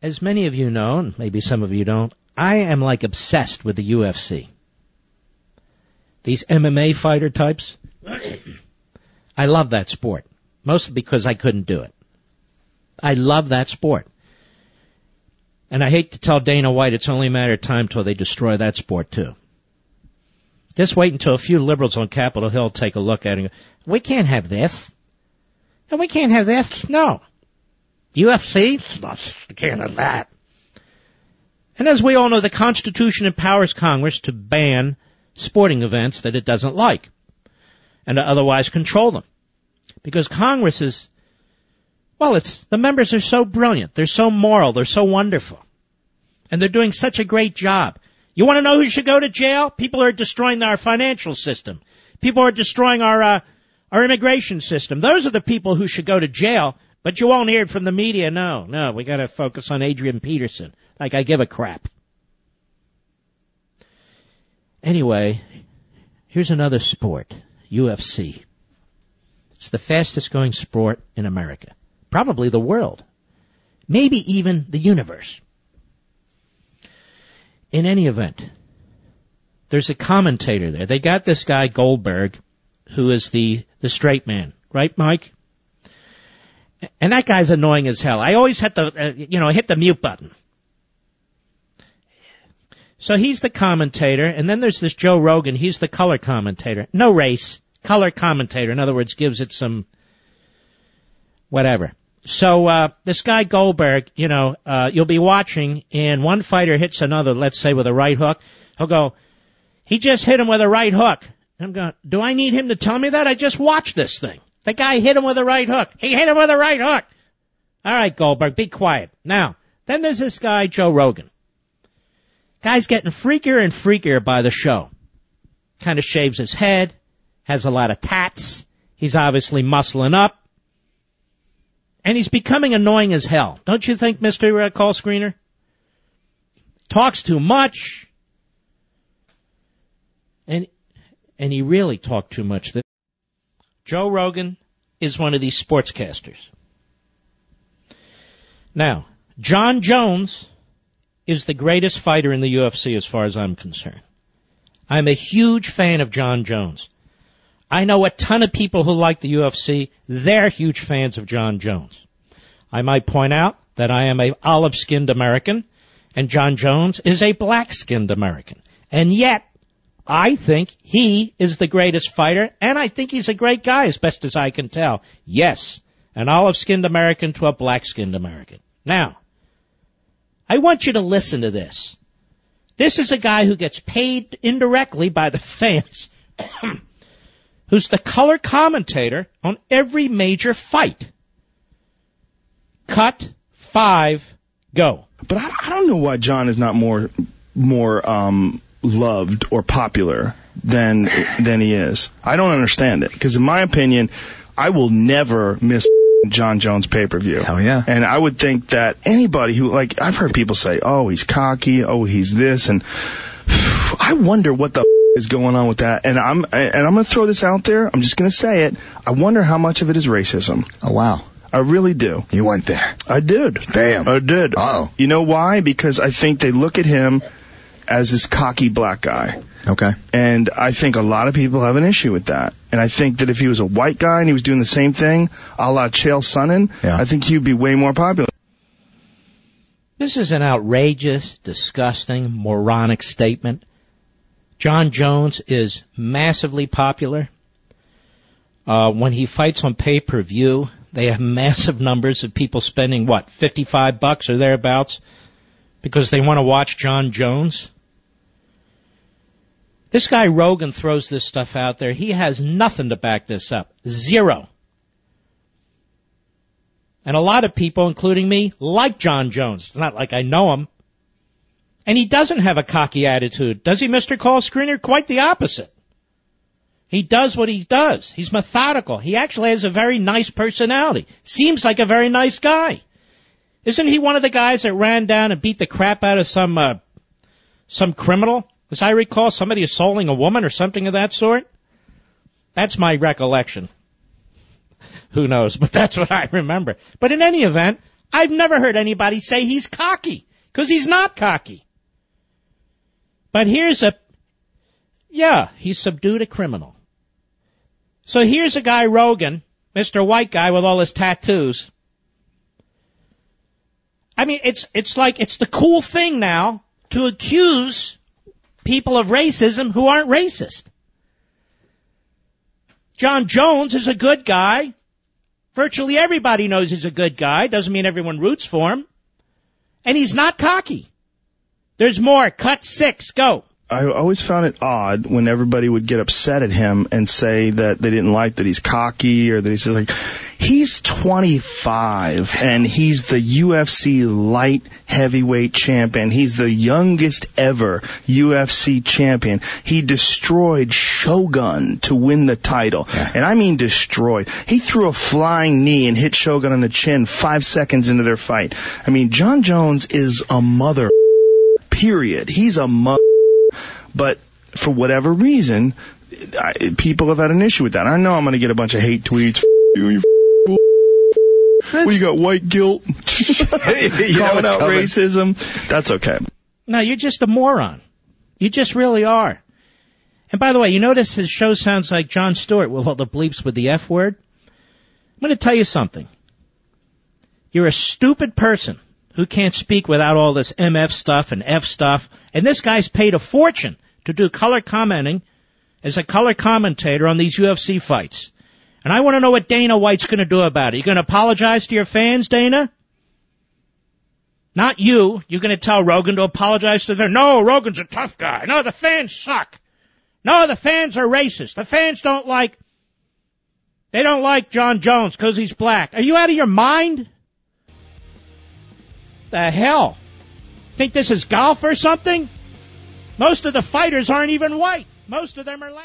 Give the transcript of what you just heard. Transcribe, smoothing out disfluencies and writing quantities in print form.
as many of you know, and maybe some of you don't, I am like obsessed with the UFC. These MMA fighter types. I love that sport, mostly because I couldn't do it. I love that sport. And I hate to tell Dana White it's only a matter of time till they destroy that sport too. Just wait until a few liberals on Capitol Hill take a look at it and go, we can't have this. No, we can't have this. No. UFC? We can't have that. And as we all know, the Constitution empowers Congress to ban sporting events that it doesn't like and to otherwise control them. Because Congress is, well, the members are so brilliant. They're so moral. They're so wonderful. And they're doing such a great job. You want to know who should go to jail? People who are destroying our financial system. People who are destroying our immigration system. Those are the people who should go to jail, but you won't hear it from the media. No, we got to focus on Adrian Peterson. Like I give a crap. Anyway, here's another sport, UFC. It's the fastest going sport in America. Probably the world. Maybe even the universe. In any event, there's a commentator there. They got this guy Goldberg, who is the straight man. Right, Mike? And that guy's annoying as hell. I always hit the mute button. So he's the commentator, and then there's this Joe Rogan. He's the color commentator. No race. Color commentator. In other words, gives it some whatever. So this guy Goldberg, you'll be watching, and one fighter hits another, let's say with a right hook. He'll go, he just hit him with a right hook. I'm going, do I need him to tell me that? I just watched this thing. The guy hit him with a right hook. He hit him with a right hook. All right, Goldberg, be quiet. Now, then there's this guy, Joe Rogan. Guy's getting freakier and freakier by the show. Kind of shaves his head, has a lot of tats. He's obviously muscling up. And he's becoming annoying as hell. Don't you think, Mr. Call Screener? Talks too much. And he really talked too much. Joe Rogan is one of these sportscasters. Now, John Jones is the greatest fighter in the UFC as far as I'm concerned. I'm a huge fan of John Jones. I know a ton of people who like the UFC. They're huge fans of John Jones. I might point out that I am a olive-skinned American, and John Jones is a black-skinned American. And yet, I think he is the greatest fighter, and I think he's a great guy, as best as I can tell. Yes, an olive-skinned American to a black-skinned American. Now, I want you to listen to this. This is a guy who gets paid indirectly by the fans, who's the color commentator on every major fight. Cut 5, go. But I don't know why John is not more loved or popular than he is. I don't understand it, because in my opinion, I will never miss John Jones pay-per-view. Hell yeah. And I would think that anybody who, like, I've heard people say, oh, he's cocky, oh, he's this, and I wonder what the is going on with that. And I'm going to throw this out there. I'm just going to say it. I wonder how much of it is racism. Oh, wow. I really do. You went there. I did. Damn. I did. Uh-oh. You know why? Because I think they look at him as this cocky black guy. Okay. And I think a lot of people have an issue with that. And I think that if he was a white guy and he was doing the same thing, a la Chael Sonnen, yeah, I think he'd be way more popular. This is an outrageous, disgusting, moronic statement. John Jones is massively popular. When he fights on pay-per-view, they have massive numbers of people spending, $55 or thereabouts, because they want to watch John Jones. This guy Rogan throws this stuff out there. He has nothing to back this up. Zero. And a lot of people, including me, like John Jones. It's not like I know him. And he doesn't have a cocky attitude. Does he, Mr. Call Screener? Quite the opposite. He does what he does. He's methodical. He actually has a very nice personality. Seems like a very nice guy. Isn't he one of the guys that ran down and beat the crap out of some criminal? As I recall, somebody assaulting a woman or something of that sort? That's my recollection. Who knows? But that's what I remember. But in any event, I've never heard anybody say he's cocky, because he's not cocky. But he subdued a criminal. So here's a guy, Rogan, Mr. White Guy with all his tattoos. I mean, it's like it's the cool thing now to accuse people of racism who aren't racist. John Jones is a good guy. Virtually everybody knows he's a good guy. Doesn't mean everyone roots for him. And he's not cocky. There's more. Cut 6. Go. I always found it odd when everybody would get upset at him and say that they didn't like that he's cocky or that he's like, he's 25 and he's the UFC light heavyweight champion. He's the youngest ever UFC champion. He destroyed Shogun to win the title. And I mean destroyed. He threw a flying knee and hit Shogun on the chin 5 seconds into their fight. I mean, John Jones is a mother, period. He's a mother. But for whatever reason, people have had an issue with that. I know I'm going to get a bunch of hate tweets. You got white guilt. Calling out racism. That's okay. No, you're just a moron. You just really are. And by the way, you notice his show sounds like Jon Stewart with all the bleeps with the F word? I'm going to tell you something. You're a stupid person who can't speak without all this MF stuff and F stuff. And this guy's paid a fortune to do color commenting as a color commentator on these UFC fights. And I want to know what Dana White's going to do about it. You going to apologize to your fans, Dana? Not you. You're going to tell Rogan to apologize to them. No, Rogan's a tough guy. No, the fans suck. No, the fans are racist. The fans don't like John Jones because he's black. Are you out of your mind? The hell? Think this is golf or something? Most of the fighters aren't even white. Most of them are Latin.